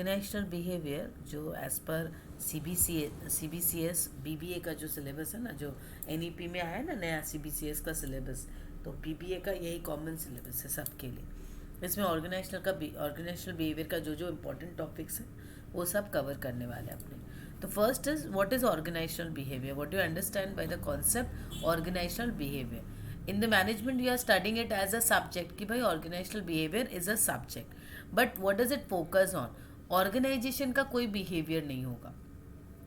Organisational behaviour जो as per CBCS BBA का जो सिलेबस है ना, जो NEP में आया है ना नया CBCS का सिलेबस, तो BBA का यही कॉमन सिलेबस है सबके लिए। इसमें ऑर्गेनाइजेशनल बिहेवियर का जो जो इम्पोर्टेंट टॉपिक्स हैं वो सब कवर करने वाले हैं अपने। तो first is what is organizational behaviour, what you understand by the concept organizational behaviour. In the management you are studying it as a subject कि भाई organizational behaviour is a subject, but what does it focus on. Organization का कोई behaviour नहीं होगा,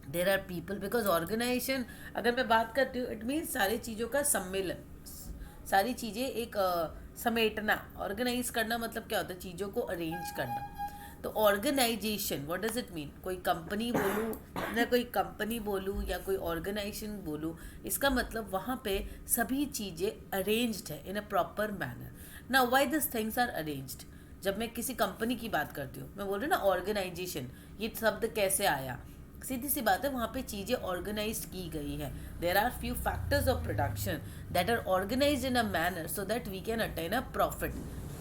there are people, because organization अगर मैं बात करती हूँ इट मीन्स सारी चीज़ों का सम्मेलन, सारी चीज़ें एक समेटना। ऑर्गेनाइज करना मतलब क्या होता है, चीज़ों को अरेंज करना। तो organization what does it mean, कोई कंपनी बोलूँ या कोई कंपनी बोलूँ या कोई ऑर्गेनाइजेशन बोलूँ, इसका मतलब वहाँ पे सभी चीज़ें अरेंज्ड है in a proper manner. Now why this things are arranged. जब मैं किसी कंपनी की बात करती हूँ, मैं बोल रही हूँ ना ऑर्गेनाइजेशन, ये शब्द कैसे आया, सीधी सी बात है, वहाँ पे चीज़ें ऑर्गेनाइज की गई है। There are few factors of production that are organize in a manner so that we can attain a profit.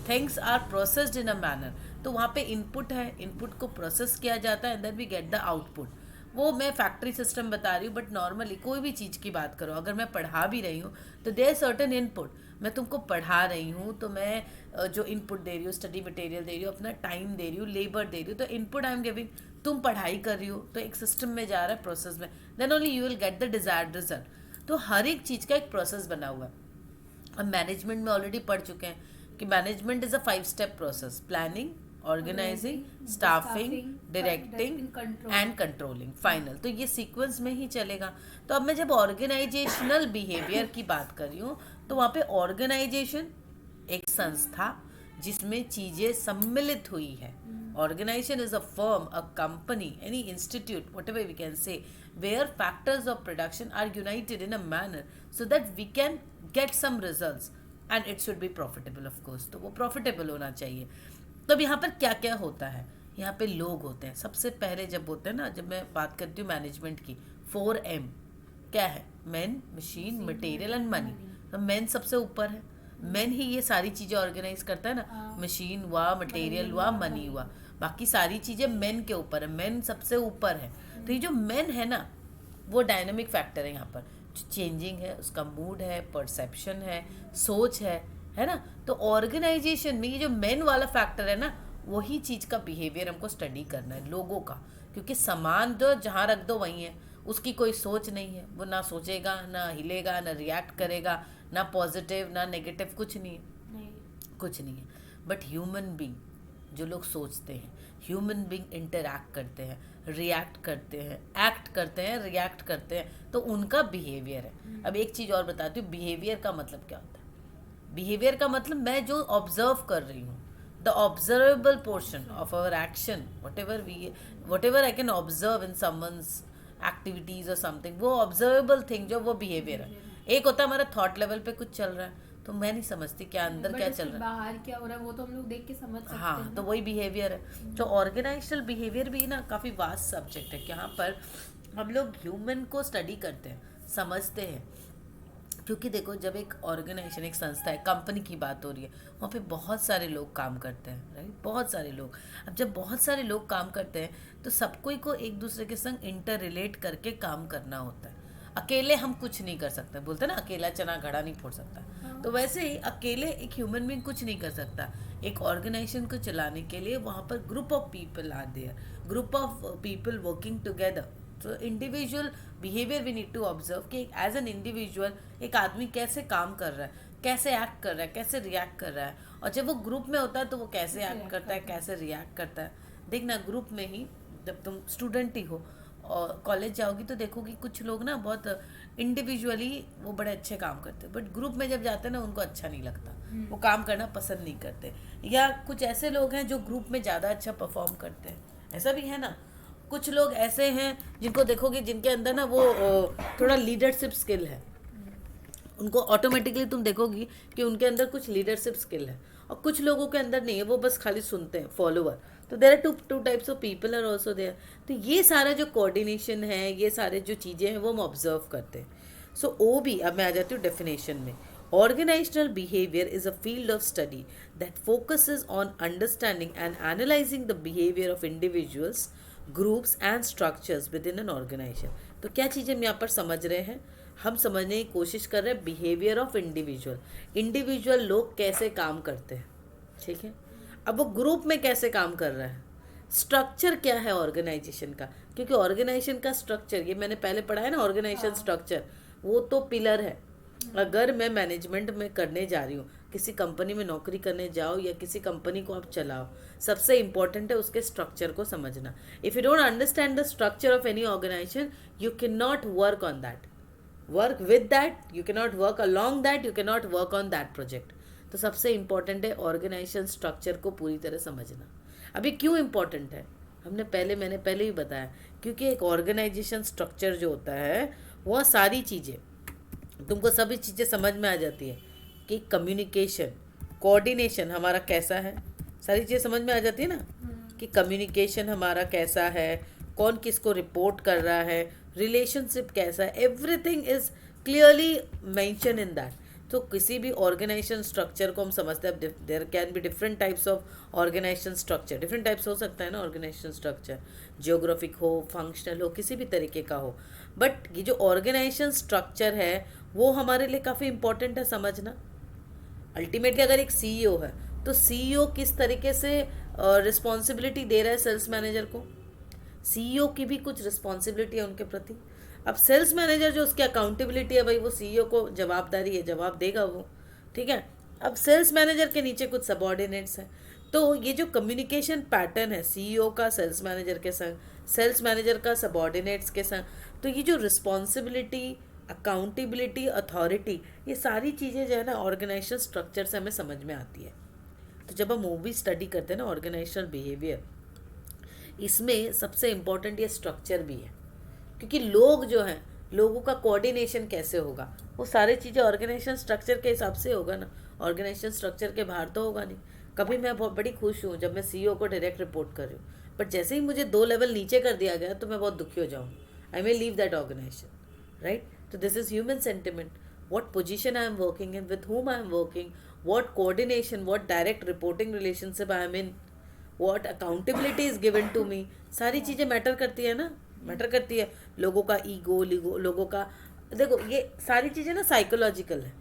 Things are processed in a manner. तो वहाँ पे इनपुट है, इनपुट को प्रोसेस किया जाता है and then we get the output. वो मैं फैक्ट्री सिस्टम बता रही हूँ, बट नॉर्मली कोई भी चीज़ की बात करो, अगर मैं पढ़ा भी रही हूँ तो देयर सर्टेन इनपुट। मैं तुमको पढ़ा रही हूँ तो मैं जो इनपुट दे रही हूँ, स्टडी मटेरियल दे रही हूँ, अपना टाइम दे रही हूँ, लेबर दे रही हूँ, तो इनपुट आई एम गिविंग। तुम पढ़ाई कर रही हो तो एक सिस्टम में जा रहा है, प्रोसेस में, then only you will get the desired result. तो हर एक चीज़ का एक प्रोसेस बना हुआ है। अब मैनेजमेंट में ऑलरेडी पढ़ चुके हैं कि management is a 5 step process: planning, organizing, staffing, directing and controlling, final. तो ये सीक्वेंस में ही चलेगा। तो अब मैं जब ऑर्गेनाइजेशनल बिहेवियर की बात कर रही हूँ तो वहाँ पे ऑर्गेनाइजेशन एक संस्था जिसमें चीज़ें सम्मिलित हुई है। Organization is a firm, a company, any institute, whatever we can say, where factors of production are united in a manner so that we can get some results and it should be profitable of course। तो वो profitable होना चाहिए। तो अब यहाँ पर क्या क्या होता है, यहाँ पे लोग होते हैं। सबसे पहले जब होते हैं ना, जब मैं बात करती हूँ मैनेजमेंट की, 4M क्या है, man, machine, material and money. तो मैन सबसे ऊपर है, मैन ही ये सारी चीज़ें ऑर्गेनाइज करता है ना, मशीन हुआ, मटेरियल हुआ, मनी हुआ, बाकी सारी चीज़ें मैन के ऊपर है, मैन सबसे ऊपर है। तो ये जो मैन है ना, वो डायनेमिक फैक्टर है यहाँ पर, जो चेंजिंग है, उसका मूड है, परसेप्शन है, सोच है ना। तो ऑर्गेनाइजेशन में ये जो मैन वाला फैक्टर है ना, वही चीज़ का बिहेवियर हमको स्टडी करना है लोगों का, क्योंकि सामान जो जहाँ रख दो वहीं है, उसकी कोई सोच नहीं है, वो ना सोचेगा, ना हिलेगा, ना रिएक्ट करेगा, ना पॉजिटिव ना नेगेटिव, कुछ नहीं है, कुछ नहीं है। बट ह्यूमन बींग, जो लोग सोचते हैं, ह्यूमन बींग इंटरैक्ट करते हैं, रिएक्ट करते हैं, एक्ट करते हैं, रिएक्ट करते हैं, तो उनका बिहेवियर है। अब एक चीज़ और बताती हूँ, बिहेवियर का मतलब क्या होता है। बिहेवियर का मतलब मैं जो ऑब्जर्व कर रही हूँ, the observable portion of our action, what ever I can observe in someone's activities और समथिंग, वो ऑब्जर्वेबल थिंग जो वो बिहेवियर है। एक होता है हमारा थॉट लेवल पे कुछ चल रहा है, तो मैं नहीं समझती क्या अंदर क्या चल रहा है, बाहर क्या हो रहा है वो तो हम लोग देख के समझ सकते हैं। हाँ, तो वही बिहेवियर है। तो ऑर्गेनाइजेशनल बिहेवियर भी ना काफ़ी वास्ट सब्जेक्ट है, यहाँ पर हम लोग ह्यूमन को स्टडी करते हैं, समझते हैं। क्योंकि देखो, जब एक ऑर्गेनाइजेशन, एक संस्था है, कंपनी की बात हो रही है, वहाँ पे बहुत सारे लोग काम करते हैं, राइट, बहुत सारे लोग। अब जब बहुत सारे लोग काम करते हैं तो सबको को एक दूसरे के संग इंटर रिलेट करके काम करना होता है। अकेले हम कुछ नहीं कर सकते, बोलते हैं ना अकेला चना घड़ा नहीं फोड़ सकता। तो वैसे ही अकेले एक ह्यूमन बीइंग कुछ नहीं कर सकता। एक ऑर्गेनाइजेशन को चलाने के लिए वहाँ पर group of people are there, group of people working together. तो individual behaviour we need to observe कि एज एन इंडिविजुअल एक आदमी कैसे काम कर रहा है, कैसे एक्ट कर रहा है, कैसे रिएक्ट कर रहा है, और जब वो ग्रुप में होता है तो वो कैसे एक्ट करता है, कैसे रिएक्ट करता है। देखना, ग्रुप में ही जब तुम स्टूडेंट ही हो और कॉलेज जाओगी तो देखोगी कुछ लोग ना बहुत इंडिविजुअली वो बड़े अच्छे काम करते हैं, बट ग्रुप में जब जाते हैं ना उनको अच्छा नहीं लगता, वो काम करना पसंद नहीं करते। या कुछ ऐसे लोग हैं जो ग्रुप में ज़्यादा अच्छा परफॉर्म करते हैं, ऐसा भी है ना। कुछ लोग ऐसे हैं जिनको देखोगे जिनके अंदर ना वो थोड़ा लीडरशिप स्किल है, उनको ऑटोमेटिकली तुम देखोगी कि उनके अंदर कुछ लीडरशिप स्किल है, और कुछ लोगों के अंदर नहीं है, वो बस खाली सुनते हैं, फॉलोअर। तो there are two types of people are also there. तो ये सारा जो कोऑर्डिनेशन है, ये सारे जो चीज़ें हैं वो हम ऑब्जर्व करते हैं। सो ओ बी, अब मैं आ जाती हूँ डेफिनेशन में। Organizational behavior is a field of study that focuses on understanding and analyzing the behavior of individuals, groups and structures within an organization. तो क्या चीज़ें हम यहाँ पर समझ रहे हैं? हम समझने की कोशिश कर रहे हैं बिहेवियर ऑफ इंडिविजुअल लोग कैसे काम करते हैं, ठीक है। अब वो ग्रुप में कैसे काम कर रहा है, स्ट्रक्चर क्या है ऑर्गेनाइजेशन का, क्योंकि ऑर्गेनाइजेशन का स्ट्रक्चर, ये मैंने पहले पढ़ा है ना, ऑर्गेनाइजेशन स्ट्रक्चर वो तो पिलर है। अगर मैं मैनेजमेंट में करने जा रही हूँ, किसी कंपनी में नौकरी करने जाओ या किसी कंपनी को आप चलाओ, सबसे इम्पोर्टेंट है उसके स्ट्रक्चर को समझना। If you don't understand the structure of any organization, you can not work on that, work with that, you can not work along that, you can not work on that project. तो सबसे important है organisation structure को पूरी तरह समझना। अभी क्यों important है, मैंने पहले ही बताया, क्योंकि एक ऑर्गेनाइजेशन स्ट्रक्चर जो होता है वह सारी चीज़ें, तुमको सभी चीज़ें समझ में आ जाती है कि कम्युनिकेशन, कोऑर्डिनेशन हमारा कैसा है, सारी चीज़ें समझ में आ जाती है ना, कि कम्युनिकेशन हमारा कैसा है, कौन किसको रिपोर्ट कर रहा है, रिलेशनशिप कैसा है, everything is clearly mention in that. तो किसी भी ऑर्गेनाइजेशन स्ट्रक्चर को हम समझते हैं, there can be different types of organization structure, different types हो सकता है ना ऑर्गेनाइजेशन स्ट्रक्चर, जियोग्राफिक हो, फंक्शनल हो, किसी भी तरीके का हो, बट ये जो ऑर्गेनाइजेशन स्ट्रक्चर है वो हमारे लिए काफ़ी इंपॉर्टेंट है समझना। अल्टीमेटली अगर एक सीईओ है तो सीईओ किस तरीके से रिस्पॉन्सिबिलिटी दे रहा है सेल्स मैनेजर को, सीईओ की भी कुछ रिस्पॉन्सिबिलिटी है उनके प्रति। अब सेल्स मैनेजर जो उसकी अकाउंटेबिलिटी है भाई, वो सीईओ को जवाबदारी है, जवाब देगा वो, ठीक है। अब सेल्स मैनेजर के नीचे कुछ सबऑर्डिनेट्स हैं, तो ये जो कम्युनिकेशन पैटर्न है सीईओ का सेल्स मैनेजर के संग, सेल्स मैनेजर का सबऑर्डिनेट्स के संग, तो ये जो रिस्पॉन्सिबिलिटी, अकाउंटेबिलिटी, अथॉरिटी, ये सारी चीज़ें जो है ना ऑर्गेनाइजेशन स्ट्रक्चर से हमें समझ में आती है। तो जब हम वो भी स्टडी करते हैं ना ऑर्गेनाइजेशनल बिहेवियर, इसमें सबसे इम्पोर्टेंट ये स्ट्रक्चर भी है, क्योंकि लोग जो हैं, लोगों का कोऑर्डिनेशन कैसे होगा, वो सारी चीज़ें ऑर्गेनाइजेशन स्ट्रक्चर के हिसाब से होगा ना, ऑर्गेनाइजेशन स्ट्रक्चर के बाहर तो होगा नहीं। कभी मैं बहुत बड़ी खुश हूँ जब मैं सीईओ को डायरेक्ट रिपोर्ट कर रही हूँ, बट जैसे ही मुझे 2 लेवल नीचे कर दिया गया तो मैं बहुत दुखी हो जाऊँ, I may leave that organisation, right. तो this is human sentiment, what position I am working in, with whom I am working, what coordination, what direct reporting relationship I am in, what accountability is given to me, सारी चीज़ें matter करती है ना, matter करती है। लोगों का ego, लोगों का, देखो ये सारी चीज़ें ना साइकोलॉजिकल है,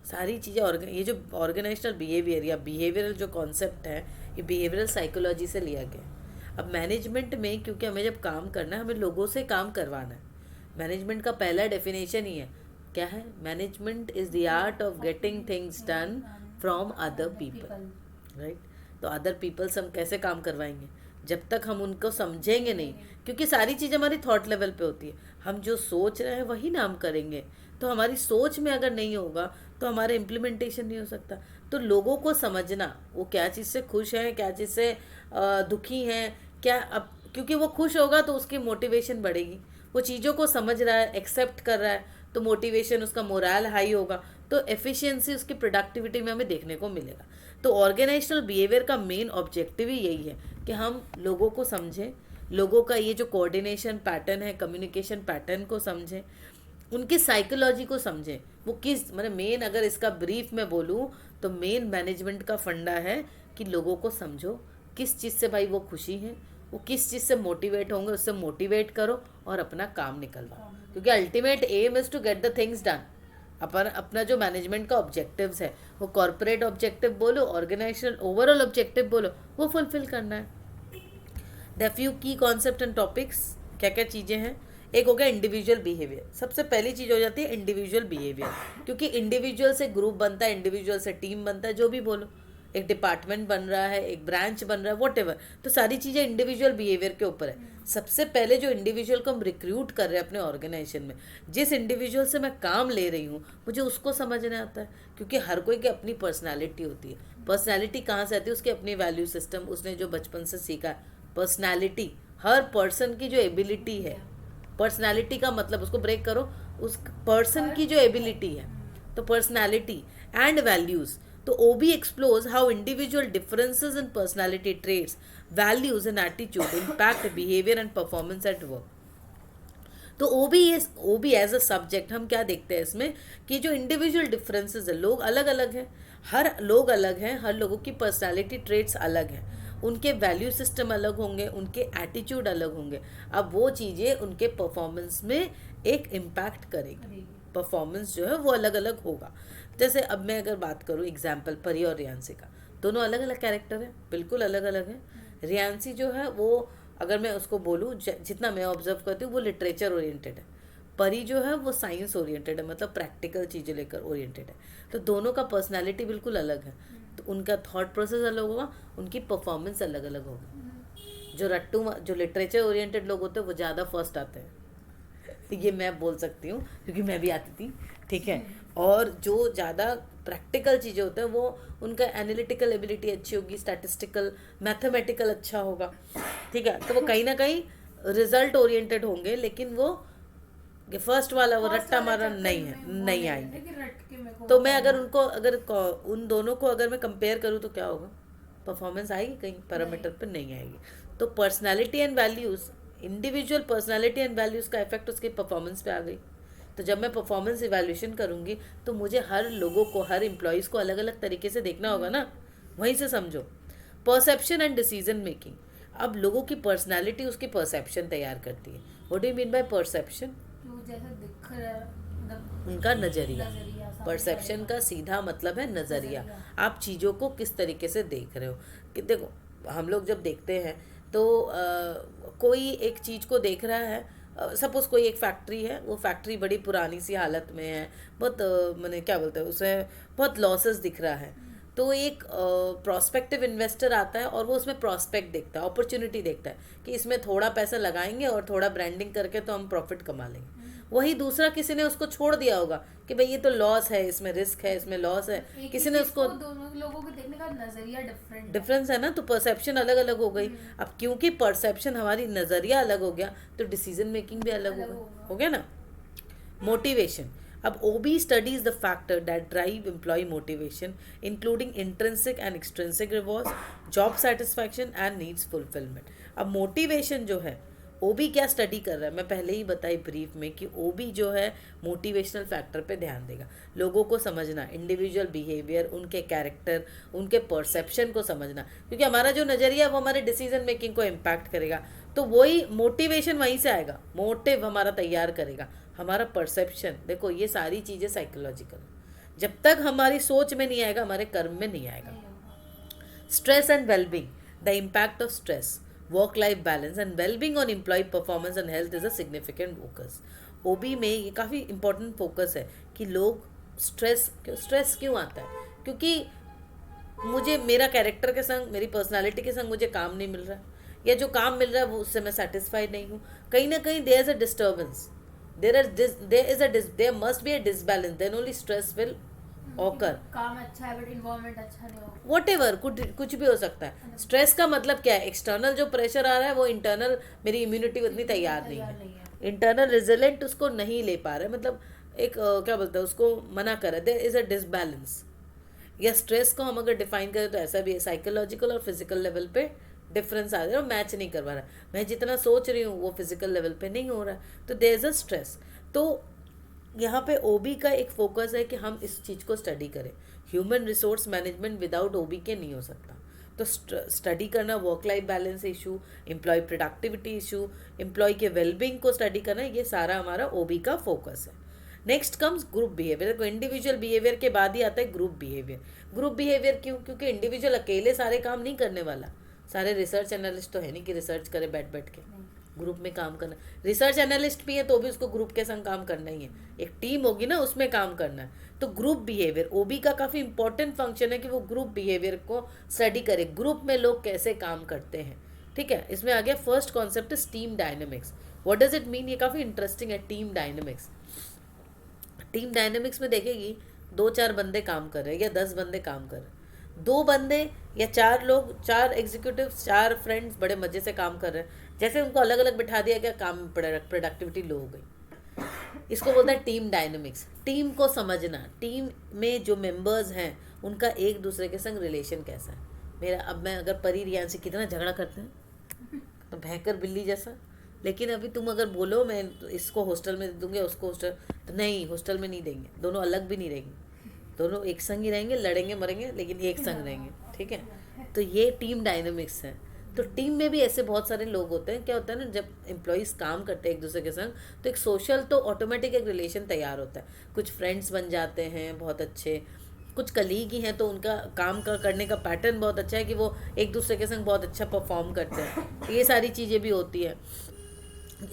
सारी चीज़ें ये जो ऑर्गेनाइजेशनल बिहेवियर या बिहेवियरल जो कॉन्सेप्ट है, ये बिहेवियरल साइकोलॉजी से लिया गया। अब मैनेजमेंट में क्योंकि हमें जब काम करना है, हमें लोगों से काम करवाना है, मैनेजमेंट का पहला डेफिनेशन ही है, क्या है, management is the art of getting things done from other people, right. तो अदर पीपल से हम कैसे काम करवाएंगे, जब तक हम उनको समझेंगे नहीं, क्योंकि सारी चीज़ हमारी थॉट लेवल पे होती है, हम जो सोच रहे हैं वही ना हम करेंगे। तो हमारी सोच में अगर नहीं होगा तो हमारा इम्प्लीमेंटेशन नहीं हो सकता। तो लोगों को समझना, वो क्या चीज़ से खुश हैं, क्या चीज़ से दुखी हैं, क्या, अब क्योंकि वो खुश होगा तो उसकी मोटिवेशन बढ़ेगी, वो चीज़ों को समझ रहा है, एक्सेप्ट कर रहा है, तो मोटिवेशन, उसका मोरल हाई होगा, तो एफिशिएंसी, उसकी प्रोडक्टिविटी में हमें देखने को मिलेगा। तो ऑर्गेनाइजेशनल बिहेवियर का मेन ऑब्जेक्टिव ही यही है कि हम लोगों को समझें, लोगों का ये जो कोऑर्डिनेशन पैटर्न है, कम्युनिकेशन पैटर्न को समझें, उनकी साइकोलॉजी को समझें, वो किस, मतलब मेन अगर इसका ब्रीफ में बोलूँ तो मेन मैनेजमेंट का फंडा है कि लोगों को समझो, किस चीज़ से भाई वो खुशी हैं, वो किस चीज़ से मोटिवेट होंगे, उससे मोटिवेट करो और अपना काम निकलवाओ, क्योंकि ultimate aim is to get the things done. अपना जो मैनेजमेंट का ऑब्जेक्टिव्स है, वो कॉर्पोरेट ऑब्जेक्टिव बोलो, ऑर्गेनाइजेशन ओवरऑल ऑब्जेक्टिव बोलो, वो फुलफिल करना है। The few key concept and topics, क्या क्या चीज़ें हैं, एक हो गया इंडिविजुअल बिहेवियर, सबसे पहली चीज़ हो जाती है इंडिविजुअल बिहेवियर, क्योंकि इंडिविजुअल से ग्रुप बनता है, इंडिविजुअल से टीम बनता है, जो भी बोलो, एक डिपार्टमेंट बन रहा है, एक ब्रांच बन रहा है, वॉटेवर, तो सारी चीज़ें इंडिविजुअल बिहेवियर के ऊपर है। सबसे पहले जो इंडिविजुअल को हम रिक्रूट कर रहे हैं अपने ऑर्गेनाइजेशन में, जिस इंडिविजुअल से मैं काम ले रही हूँ, मुझे उसको समझना आता है, क्योंकि हर कोई की अपनी पर्सनैलिटी होती है। पर्सनैलिटी कहाँ से आती है, उसकी अपनी वैल्यू सिस्टम, उसने जो बचपन से सीखा है। पर्सनैलिटी, हर पर्सन की जो एबिलिटी है, पर्सनैलिटी का मतलब, उसको ब्रेक करो, उस पर्सन की जो एबिलिटी है, तो पर्सनैलिटी एंड वैल्यूज़। तो OB explores how individual differences in personality traits, values and attitude impact behavior and performance at work. तो O B as a subject हम क्या देखते हैं इसमें कि जो इंडिविजुअल डिफरेंसेस है, लोग अलग अलग हैं, हर लोग अलग हैं, हर लोगों की पर्सनालिटी ट्रेट्स अलग हैं, उनके वैल्यू सिस्टम अलग होंगे, उनके एटीट्यूड अलग होंगे। अब वो चीज़ें उनके परफॉर्मेंस में एक इम्पैक्ट करेगी, परफॉर्मेंस जो है वो अलग अलग होगा। जैसे अब मैं अगर बात करूँ एग्जाम्पल परी और रियांसी का, दोनों अलग अलग कैरेक्टर हैं, बिल्कुल अलग अलग हैं। रियांसी जो है वो, अगर मैं उसको बोलूँ, जितना मैं ऑब्जर्व करती हूँ वो लिटरेचर ओरिएंटेड है। परी जो है वो साइंस ओरिएंटेड है, मतलब प्रैक्टिकल चीज़ें लेकर ओरिएंटेड है। तो दोनों का पर्सनालिटी बिल्कुल अलग है, तो उनका थॉट प्रोसेस अलग होगा, उनकी परफॉर्मेंस अलग अलग होगी। जो लिटरेचर ओरिएंटेड लोग होते हैं वो ज़्यादा फर्स्ट आते हैं, ये मैं बोल सकती हूँ क्योंकि मैं भी आती थी, ठीक है। और जो ज़्यादा प्रैक्टिकल चीज़ें होते हैं वो, उनका एनालिटिकल एबिलिटी अच्छी होगी, स्टैटिस्टिकल मैथमेटिकल अच्छा होगा, ठीक है। तो वो कहीं ना कहीं रिजल्ट ओरिएंटेड होंगे, लेकिन वो फर्स्ट वाला वो रट्टा मारा नहीं आएंगे। तो मैं अगर उन दोनों को अगर मैं कंपेयर करूँ तो क्या होगा, परफॉर्मेंस आएगी कहीं पैरामीटर पर नहीं आएगी। तो personality and values, individual personality and values का इफेक्ट उसके परफॉर्मेंस पे आ गई। तो जब मैं परफॉर्मेंस इवैल्यूएशन करूँगी तो मुझे हर लोगों को, हर एम्प्लॉयज़ को अलग अलग तरीके से देखना होगा ना, वहीं से समझो। परसेप्शन एंड डिसीजन मेकिंग, अब लोगों की पर्सनालिटी उसकी परसेप्शन तैयार करती है। What do you mean by perception? उनका नज़रिया। परसेप्शन का सीधा मतलब है नज़रिया। आप चीज़ों को किस तरीके से देख रहे हो। कि देखो, हम लोग जब देखते हैं तो कोई एक चीज़ को देख रहा है, सपोज कोई एक फैक्ट्री है, वो फैक्ट्री बड़ी पुरानी सी हालत में है, बहुत मैंने क्या बोलते हैं उसे, बहुत लॉसेस दिख रहा है। तो एक प्रोस्पेक्टिव इन्वेस्टर आता है और वो उसमें प्रॉस्पेक्ट देखता है, अपॉर्चुनिटी देखता है कि इसमें थोड़ा पैसा लगाएंगे और थोड़ा ब्रांडिंग करके तो हम प्रॉफिट कमा लेंगे। वही दूसरा किसी ने उसको छोड़ दिया होगा कि भाई ये तो लॉस है, इसमें रिस्क है, इसमें लॉस है, किसी ने उसको, दोनों लोगों को देखने का नजरिया डिफरेंस है ना, तो परसेप्शन अलग अलग हो गई। अब क्योंकि परसेप्शन, हमारी नज़रिया अलग हो गया, तो डिसीजन मेकिंग भी अलग हो गया ना। मोटिवेशन, अब OB studies the factor that drive employ motivation, including intrinsic and extrinsic rewards, job satisfaction and needs fulfilment. अब मोटिवेशन जो है, ओबी क्या स्टडी कर रहा है, मैं पहले ही बताई ब्रीफ में कि ओबी जो है मोटिवेशनल फैक्टर पे ध्यान देगा। लोगों को समझना, इंडिविजुअल बिहेवियर, उनके कैरेक्टर, उनके परसेप्शन को समझना, क्योंकि हमारा जो नज़रिया है वो हमारे डिसीजन मेकिंग को इम्पैक्ट करेगा। तो वही मोटिवेशन वहीं से आएगा, मोटिव हमारा तैयार करेगा हमारा परसेप्शन। देखो, ये सारी चीज़ें साइकोलॉजिकल, जब तक हमारी सोच में नहीं आएगा हमारे कर्म में नहीं आएगा। Stress and wellbeing, the impact of stress, work life balance and wellbeing on employ performance and health is a significant focus. OB में ये काफ़ी इंपॉर्टेंट फोकस है कि लोग स्ट्रेस क्यों आता है, क्योंकि मुझे मेरा कैरेक्टर के संग, मेरी पर्सनालिटी के संग मुझे काम नहीं मिल रहा, या जो काम मिल रहा है वो उससे मैं सेटिस्फाइड नहीं हूँ। कहीं ना कहीं there is a disturbance, there must be a disbalance, then only stress will occur. काम अच्छा है बट इन्वायरमेंट अच्छा नहीं हो, whatever, कुछ भी हो सकता है। स्ट्रेस का मतलब क्या है, एक्सटर्नल जो प्रेशर आ रहा है वो इंटरनल मेरी इम्यूनिटी उतनी तैयार नहीं है, इंटरनल रिजिलेंट उसको नहीं ले पा रहे, मतलब एक क्या बोलते हैं उसको, मना कर रहे, देयर इज अ डिसबैलेंस। या स्ट्रेस को हम अगर डिफाइन करें तो ऐसा भी है, साइकोलॉजिकल और फिजिकल लेवल पे डिफरेंस आ रहा है, मैच नहीं करवा रहा, मैं जितना सोच रही हूँ वो फिजिकल लेवल पे नहीं हो रहा है, तो देयर इज अ स्ट्रेस। तो यहाँ पे ओबी का एक फोकस है कि हम इस चीज़ को स्टडी करें। Human resource management without OB के नहीं हो सकता, तो स्टडी करना, work life balance issue, employee productivity issue, employee के वेलबींग को स्टडी करना, ये सारा हमारा ओबी का फोकस है। Next comes group behaviour. देखो, इंडिविजुअल बिहेवियर के बाद ही आता है ग्रुप बिहेवियर। ग्रुप बिहेवियर क्यों? क्योंकि इंडिविजुअल अकेले सारे काम नहीं करने वाला, सारे रिसर्च एनालिस्ट तो है नहीं कि रिसर्च करे बैठ बैठ के, ग्रुप में काम करना। रिसर्च एनालिस्ट भी है तो भी उसको ग्रुप के संग काम करना ही है, एक टीम होगी ना उसमें काम करना है। तो ग्रुप बिहेवियर, ओबी का काफ़ी इंपॉर्टेंट फंक्शन है कि वो ग्रुप बिहेवियर को स्टडी करे, ग्रुप में लोग कैसे काम करते हैं, ठीक है। इसमें आ गया first concept is team dynamics. What does it mean? ये काफ़ी इंटरेस्टिंग है, टीम डायनेमिक्स। टीम डायनेमिक्स में देखेगी 2-4 बंदे काम कर रहे हैं या 10 बंदे काम कर रहे हैं, 2 बंदे या 4 लोग, 4 एग्जीक्यूटिव, 4 फ्रेंड्स बड़े मज़े से काम कर रहे हैं, जैसे उनको अलग अलग बिठा दिया गया, काम प्रोडक्टिविटी लो हो गई। इसको बोलता है टीम डायनेमिक्स। टीम को समझना, टीम में जो मेंबर्स हैं उनका एक दूसरे के संग रिलेशन कैसा है। अब मैं अगर परी रियांसी कितना झगड़ा करते हैं तो भयंकर बिल्ली जैसा, लेकिन अभी तुम अगर बोलो मैं इसको हॉस्टल में दे दूंगे, उसको हॉस्टल, तो नहीं, हॉस्टल में नहीं देंगे, दोनों अलग भी नहीं रहेंगे, दोनों एक संग ही रहेंगे, लड़ेंगे मरेंगे लेकिन एक संग रहेंगे, ठीक है। तो ये टीम डायनेमिक्स है। तो टीम में भी ऐसे बहुत सारे लोग होते हैं, क्या होता है ना, जब एम्प्लॉयज़ काम करते हैं एक दूसरे के संग तो एक सोशल तो ऑटोमेटिक एक रिलेशन तैयार होता है, कुछ फ्रेंड्स बन जाते हैं बहुत अच्छे, कुछ कलीग ही हैं तो उनका काम का करने का पैटर्न बहुत अच्छा है कि वो एक दूसरे के संग बहुत अच्छा परफॉर्म करते हैं, ये सारी चीज़ें भी होती है।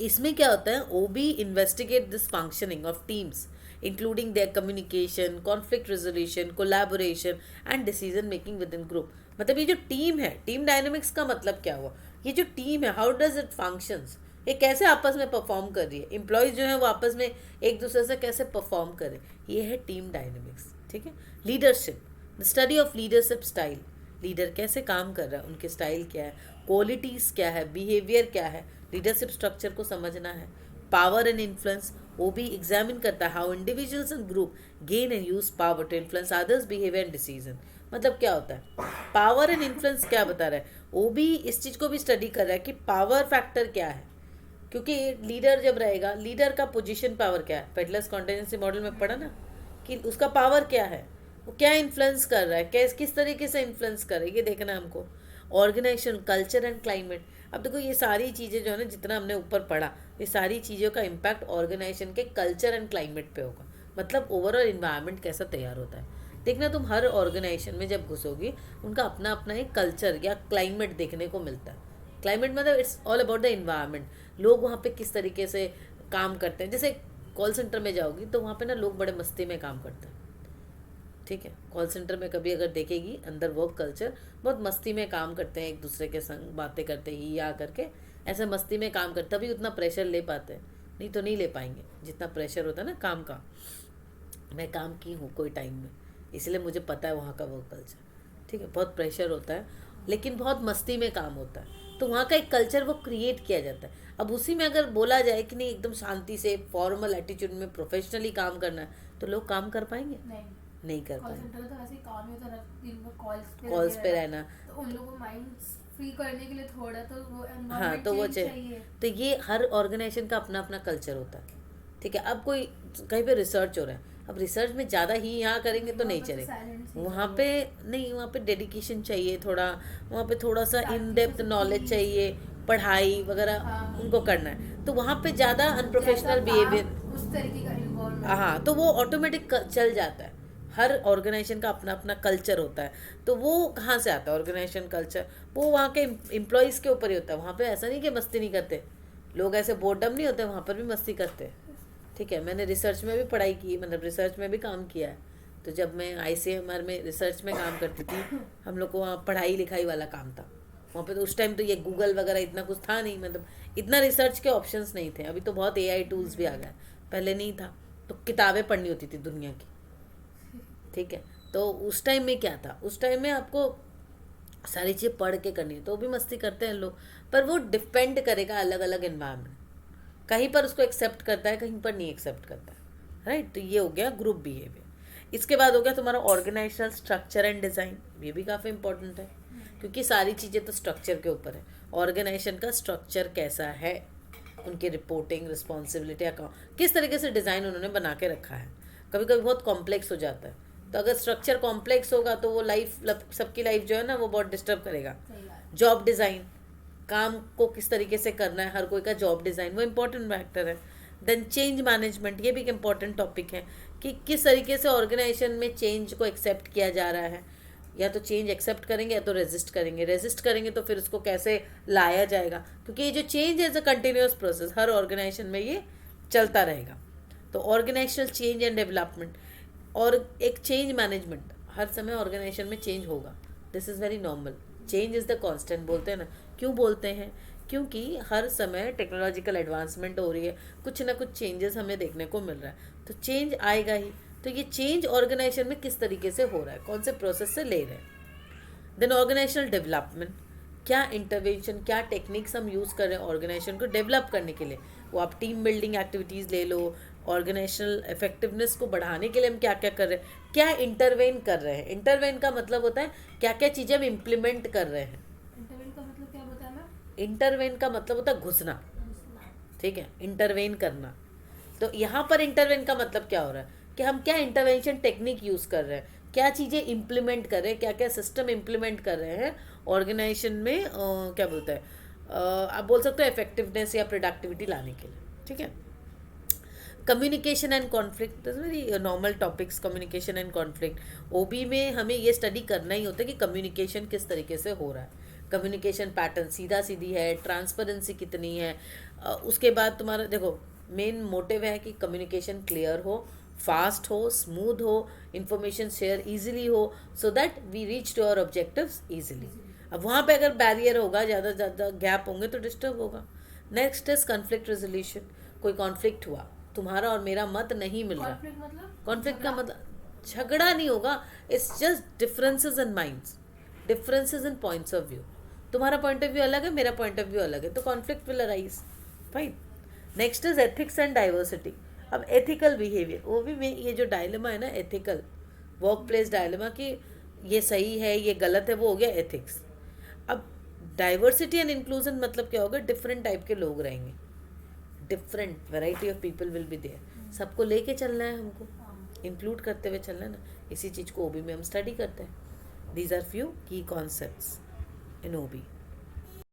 इसमें क्या होता है, OB investigate this functioning of teams including their communication, conflict resolution, collaboration and decision making within group. मतलब ये जो टीम है, टीम डायनेमिक्स का मतलब क्या हुआ, ये जो टीम है हाउ डज इट फंक्शंस, ये कैसे आपस में परफॉर्म कर रही है, एम्प्लॉयज़ जो है वो आपस में एक दूसरे से कैसे परफॉर्म करें, ये है टीम डायनेमिक्स, ठीक है। Leadership, the study of leadership style, leader कैसे काम कर रहा है, उनके स्टाइल क्या है, क्वालिटीज़ क्या है, बिहेवियर क्या है, लीडरशिप स्ट्रक्चर को समझना है। पावर एंड इन्फ्लुएंस, वो भी एग्जामिन करता है how individuals and group gain and use power to influence others behaviour and decision. मतलब क्या होता है, पावर एंड इन्फ्लुएंस क्या बता रहा है, वो भी इस चीज़ को भी स्टडी कर रहा है कि पावर फैक्टर क्या है, क्योंकि लीडर जब रहेगा, लीडर का पोजीशन पावर क्या है, पेडलर्स कॉन्टिजेंसी मॉडल में पढ़ा ना कि उसका पावर क्या है, वो क्या इन्फ्लुएंस कर रहा है, किस तरीके से इन्फ्लुएंस कर रहा है, ये देखना है हमको। ऑर्गेनाइजेशन, कल्चर एंड क्लाइमेट, अब देखो ये सारी चीज़ें जो है ना, जितना हमने ऊपर पढ़ा, ये सारी चीज़ों का इम्पैक्ट ऑर्गेनाइजेशन के कल्चर एंड क्लाइमेट पे होगा, मतलब ओवरऑल इन्वायरमेंट कैसा तैयार होता है। देखना तुम हर ऑर्गेनाइजेशन में जब घुसोगी, उनका अपना अपना एक कल्चर या क्लाइमेट देखने को मिलता है। क्लाइमेट मतलब it's all about the environment, लोग वहाँ पे किस तरीके से काम करते हैं। जैसे कॉल सेंटर में जाओगी तो वहाँ पे ना लोग बड़े मस्ती में काम करते हैं, ठीक है। कॉल सेंटर में कभी अगर देखेगी अंदर वर्क कल्चर, बहुत मस्ती में काम करते हैं, एक दूसरे के संग बातें करते ही या करके ऐसे मस्ती में काम करते, तभी उतना प्रेशर ले पाते हैं, नहीं तो नहीं ले पाएंगे जितना प्रेशर होता है ना काम का। मैं काम की हूँ कोई टाइम में, इसलिए मुझे पता है वहाँ का वर्क कल्चर, ठीक है। बहुत प्रेशर होता है लेकिन बहुत मस्ती में काम होता है, तो वहाँ का एक कल्चर वो क्रिएट किया जाता है। अब उसी में अगर बोला जाए कि नहीं एकदम शांति से फॉर्मल एटीट्यूड में प्रोफेशनली काम करना है, तो लोग काम कर पाएंगे, नहीं कर कॉल पाएंगे। सेंटर में तो वैसे ही काम ही होता है, दिन भर कॉल्स पे रहना, तो उन लोगों को माइंड फ्री करने के लिए थोड़ा तो वो हाँ एनवायरनमेंट तो वो चेंज चाहिए। तो ये हर ऑर्गेनाइजेशन का अपना अपना कल्चर होता है, ठीक है। अब कोई कहीं पे रिसर्च हो रहा है, अब रिसर्च में ज़्यादा ही यहाँ करेंगे तो नहीं चलेगा, वहाँ पे नहीं, वहाँ पे डेडिकेशन चाहिए थोड़ा, वहाँ पे थोड़ा सा इन डेप्थ नॉलेज चाहिए, पढ़ाई वगैरह उनको करना है, तो वहाँ पे ज़्यादा अनप्रोफेशनल बिहेवियर, उस तरीके का इन्वॉल्वमेंट, हाँ तो वो ऑटोमेटिक चल जाता है। हर ऑर्गेनाइजेशन का अपना अपना कल्चर होता है, तो वो कहाँ से आता है ऑर्गेनाइजेशन कल्चर, वो वहाँ के एम्प्लॉयज़ के ऊपर ही होता है। वहाँ पे ऐसा नहीं कि मस्ती नहीं करते लोग, ऐसे बोर्डम नहीं होते, वहाँ पर भी मस्ती करते हैं, ठीक है। मैंने रिसर्च में भी पढ़ाई की, मतलब रिसर्च में भी काम किया है। तो जब मैं ICMR में रिसर्च में काम करती थी, हम लोग को वहाँ पढ़ाई लिखाई वाला काम था वहाँ पे। तो उस टाइम तो ये गूगल वगैरह इतना कुछ था नहीं, मतलब इतना रिसर्च के ऑप्शंस नहीं थे। अभी तो बहुत AI टूल्स भी आ गए, पहले नहीं था, तो किताबें पढ़नी होती थी दुनिया की, ठीक है। तो उस टाइम में क्या था, उस टाइम में आपको सारी चीज़ें पढ़ के करनी है, तो भी मस्ती करते हैं लोग, पर वो डिपेंड करेगा अलग अलग इन्वायरमेंट, कहीं पर उसको एक्सेप्ट करता है, कहीं पर नहीं एक्सेप्ट करता है, राइट। तो ये हो गया ग्रुप बिहेवियर। इसके बाद हो गया तुम्हारा ऑर्गेनाइजेशनल स्ट्रक्चर एंड डिज़ाइन, ये भी काफ़ी इंपॉर्टेंट है, क्योंकि सारी चीज़ें तो स्ट्रक्चर के ऊपर है। ऑर्गेनाइजेशन का स्ट्रक्चर कैसा है, उनकी रिपोर्टिंग, रिस्पॉन्सिबिलिटी, अकाउंट, किस तरीके से डिज़ाइन उन्होंने बना के रखा है। कभी कभी बहुत कॉम्प्लेक्स हो जाता है, तो अगर स्ट्रक्चर कॉम्प्लेक्स होगा तो वो सबकी लाइफ जो है ना वो बहुत डिस्टर्ब करेगा। जॉब डिज़ाइन, काम को किस तरीके से करना है, हर कोई का जॉब डिज़ाइन वो इम्पोर्टेंट फैक्टर है। देन चेंज मैनेजमेंट, ये भी एक इम्पॉर्टेंट टॉपिक है कि किस तरीके से ऑर्गेनाइजेशन में चेंज को एक्सेप्ट किया जा रहा है, या तो चेंज एक्सेप्ट करेंगे या तो रेजिस्ट करेंगे तो फिर उसको कैसे लाया जाएगा, क्योंकि ये जो चेंज है इज़ अ कंटिन्यूस प्रोसेस, हर ऑर्गेनाइजेशन में ये चलता रहेगा। तो ऑर्गेनाइजेशनल चेंज एंड डेवलपमेंट और एक चेंज मैनेजमेंट, हर समय ऑर्गेनाइजेशन में चेंज होगा, this is very normal. Change is the constant बोलते हैं ना, क्यों बोलते हैं, क्योंकि हर समय टेक्नोलॉजिकल एडवांसमेंट हो रही है, कुछ ना कुछ चेंजेस हमें देखने को मिल रहा है, तो चेंज आएगा ही। तो ये चेंज ऑर्गेनाइजेशन में किस तरीके से हो रहा है, कौन से प्रोसेस से ले रहे हैं। देन ऑर्गेनाइजेशनल डेवलपमेंट, क्या इंटरवेंशन, क्या टेक्निक्स हम यूज़ कर रहे हैं ऑर्गेनाइजेशन को डेवलप करने के लिए। वो आप टीम बिल्डिंग एक्टिविटीज़ ले लो, ऑर्गेनाइजेशनल इफेक्टिवनेस को बढ़ाने के लिए हम क्या क्या कर रहे हैं, क्या इंटरवेन कर रहे हैं। इंटरवेन का मतलब होता है क्या क्या चीज़ें हम इम्प्लीमेंट कर रहे हैं। इंटरवेन का मतलब क्या बताया मैं? इंटरवेन का मतलब होता है घुसना, ठीक है, इंटरवेन करना। तो यहाँ पर इंटरवेन का मतलब क्या हो रहा है कि हम क्या इंटरवेंशन टेक्निक यूज़ कर रहे हैं, क्या चीज़ें इम्प्लीमेंट कर रहे हैं, क्या क्या सिस्टम इम्प्लीमेंट कर रहे हैं ऑर्गेनाइजेशन में, क्या बोलते हैं, आप बोल सकते हो इफेक्टिवनेस या प्रोडक्टिविटी लाने के लिए। ठीक है, communication and conflict is very normal topics. Communication and conflict OB में हमें ये स्टडी करना ही होता है कि कम्युनिकेशन किस तरीके से हो रहा है, कम्युनिकेशन पैटर्न सीधा सीधी है, ट्रांसपेरेंसी कितनी है। उसके बाद तुम्हारा देखो मेन मोटिव है कि कम्युनिकेशन क्लियर हो, फास्ट हो, स्मूथ हो, इंफॉर्मेशन शेयर इजीली हो, so that we reach to our objectives easily. अब वहाँ पे अगर बैरियर होगा, ज़्यादा ज़्यादा गैप होंगे तो डिस्टर्ब होगा। Next is conflict resolution. कोई कॉन्फ्लिक्ट हुआ, तुम्हारा और मेरा मत नहीं मिल रहा, कॉन्फ्लिक्ट मतलब कॉन्फ्लिक्ट का मतलब झगड़ा नहीं होगा, it's just differences in minds, differences in points of view. तुम्हारा पॉइंट ऑफ व्यू अलग है, मेरा पॉइंट ऑफ व्यू अलग है, तो conflict will arise. Fine. Next is ethics and diversity. अब एथिकल बिहेवियर, वो भी में ये जो डायलेमा है ना, एथिकल वर्क प्लेस डायलेमा कि ये सही है ये गलत है, वो हो गया एथिक्स। अब डाइवर्सिटी एंड इंक्लूजन मतलब क्या होगा, डिफरेंट टाइप के लोग रहेंगे, different variety of people will be there, सबको लेके चलना है हमको, इंक्लूड करते हुए चलना है ना। इसी चीज़ को ओबी में हम स्टडी करते हैं। दीज आर फ्यू की कॉन्सेप्ट्स इन ओबी।